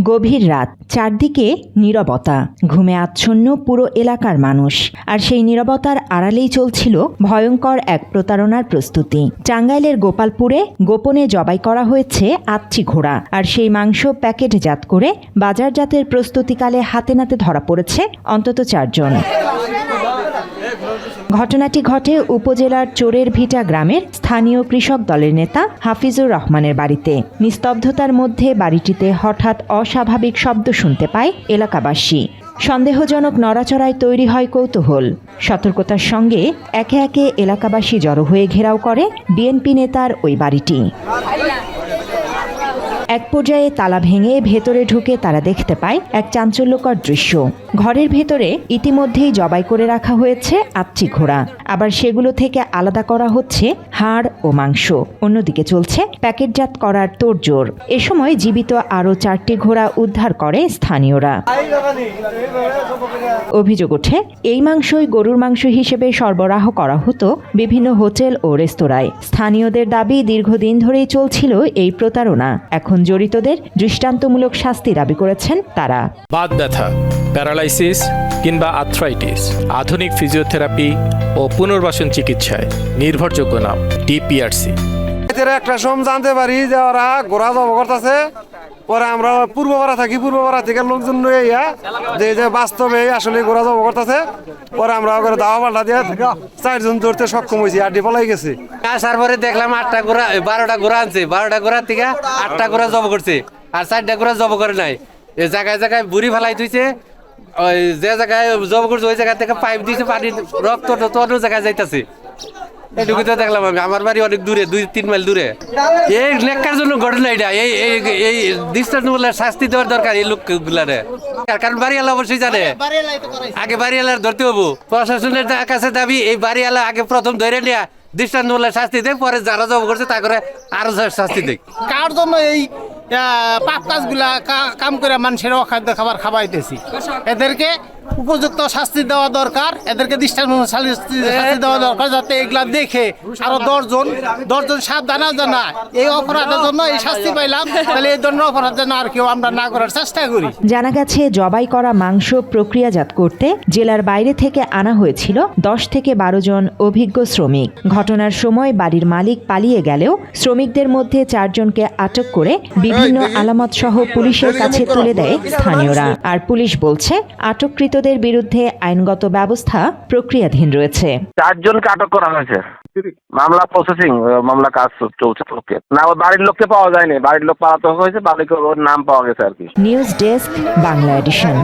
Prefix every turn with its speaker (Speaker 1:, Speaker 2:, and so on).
Speaker 1: গভীর রাত, চারদিকে নীরবতা, ঘুমে আচ্ছন্ন পুরো এলাকার মানুষ। আর সেই নীরবতার আড়ালেই চলছিল ভয়ঙ্কর এক প্রতারণার প্রস্তুতি। টাঙ্গাইলের গোপালপুরে গোপনে জবাই করা হয়েছে আচ্ছি ঘোড়া, আর সেই মাংস প্যাকেটজাত করে বাজারজাতের প্রস্তুতিকালে হাতে নাতে ধরা পড়েছে অন্তত 4 জন। ঘটনাটি ঘটে উপজেলার চোরের ভিটা গ্রামের স্থানীয় কৃষক দলের নেতা হাফিজুর রহমানের বাড়িতে। নিস্তব্ধতার মধ্যে বাড়িটিতে হঠাৎ অস্বাভাবিক শব্দ শুনতে পায় এলাকাবাসী। সন্দেহজনক নড়াচড়ায় তৈরি হয় কৌতূহল। সতর্কতার সঙ্গে একে একে এলাকাবাসী জড়ো হয়ে ঘেরাও করে বিএনপি নেতার ওই বাড়িটি। এক পর্যায়ে তালা ভেঙে ভেতরে ঢুকে তারা দেখতে পায় এক চাঞ্চল্যকর দৃশ্য। ঘরের ভেতরে ইতিমধ্যেই জবাই করে রাখা হয়েছে আচ্ছি ঘোড়া, আবার সেগুলো থেকে আলাদা করা হচ্ছে হাড় ও মাংস। অন্যদিকে চলছে প্যাকেটজাত করার তোড়জোড়। এ সময় জীবিত আরও 4টি ঘোড়া উদ্ধার করে স্থানীয়রা। অভিযোগ ওঠে, এই মাংসই গরুর মাংস হিসেবে সরবরাহ করা হতো বিভিন্ন হোটেল ও রেস্তোরাঁয়। স্থানীয়দের দাবি, দীর্ঘদিন ধরেই চলছিল এই প্রতারণা। এখন জড়িতদের দৃষ্টান্তমূলক শাস্তি দাবি করেছেন তারা।
Speaker 2: বাত ব্যথা, প্যারালাইসিস কিংবা আর্থ্রাইটিস, আধুনিক ফিজিওথেরাপি ও পুনর্বাসন চিকিৎসায় নির্ভরযোগ্য নাম ডিপিআরসি।
Speaker 3: একটা সোম জানতে পারি যে ওরা ঘোড়া জব করতেছে, পরে আমরা পূর্বপাড়া থাকি, পূর্বপাড়া থেকে লোকজন লইয়া যে বাস্তবে আসলে ঘোড়া জব করতেছে, পরে আমরা ওখানে দাওয়া পাল্টা দিয়ে 4 জন ধরতে সক্ষম হয়েছি। আড্ডি পলাই গেছে।
Speaker 4: আসার পরে দেখলাম 8টা ঘোড়া, 12টা ঘোড়া আনছে, 12টা ঘোড়া থেকে 8টা ঘোড়া জব করছে, আর 4টা ঘোড়া জব করে নাই। এই জায়গায় জায়গায় বুড়ি ফেলাই দিয়েছে। ওই যে জায়গায় জব করছে ওই জায়গা থেকে পাইপ দিয়েছে, পানি রক্ত অন্য জায়গায় যাইতেছে। এটুকু তো দেখলাম আমি। আমার বাড়ি অনেক দূরে, 2-3 মাইল দূরে। এই লেখার জন্য ঘটনা এটা। এই দৃষ্টান্তমূলক শাস্তি দেওয়ার দরকার এই লোকগুলারে, কারণ বাড়িওয়ালা অবশ্যই জানে। আগে বাড়িওয়ালার ধরতে হবো। প্রশাসনের কাছে দাবি, এই বাড়িওয়ালা আগে প্রথম ধরে নেয়া দৃষ্টান্তমূলক শাস্তি দেয়, পরে যারা জব করছে তা করে আরো শাস্তি দেয়।
Speaker 5: কার জন্য এই পাপ কাজগুলা কাম করে মানুষের অখাদ্য খাবার খাওয়াইতেছি? এদেরকে উপযুক্ত শাস্তি দেওয়া দরকার, এদেরকে দৃষ্টান্তমূলক শাস্তি দেওয়া দরকার, যাতে এগুলা দেখে আরো 10 জন সাবধান জানা এই অপরাধের জন্য এই শাস্তি পাইলাম, তাহলে এই ধরনের অপরাধ যেন আর কেউ আমরা না করার চেষ্টা করি।
Speaker 1: জানা গেছে, জবাই করা মাংস প্রক্রিয়াজাত করতে জেলার বাইরে থেকে আনা হয়েছিল 10 থেকে 12 জন অভিজ্ঞ শ্রমিক। ঘটনার সময় বাড়ির মালিক পালিয়ে গেলেও শ্রমিকদের মধ্যে 4 জনকে আটক করে বিভিন্ন আলামত সহ পুলিশের কাছে তুলে দেয় স্থানীয়রা। আর পুলিশ বলছে, আটককৃতদের বিরুদ্ধে আইনগত ব্যবস্থা প্রক্রিয়াধীন রয়েছে।
Speaker 6: 4 জনকে আটক করা হয়েছে। মামলা প্রসেসিং, মামলা কাজ চলছে। না, ওর বাড়ির লোককে পাওয়া যায়নি। বাড়ির লোক পাওয়া তো হয়েছে, বাড়ির নাম পাওয়া গেছে আর কি।
Speaker 1: News desk, Bangla addition.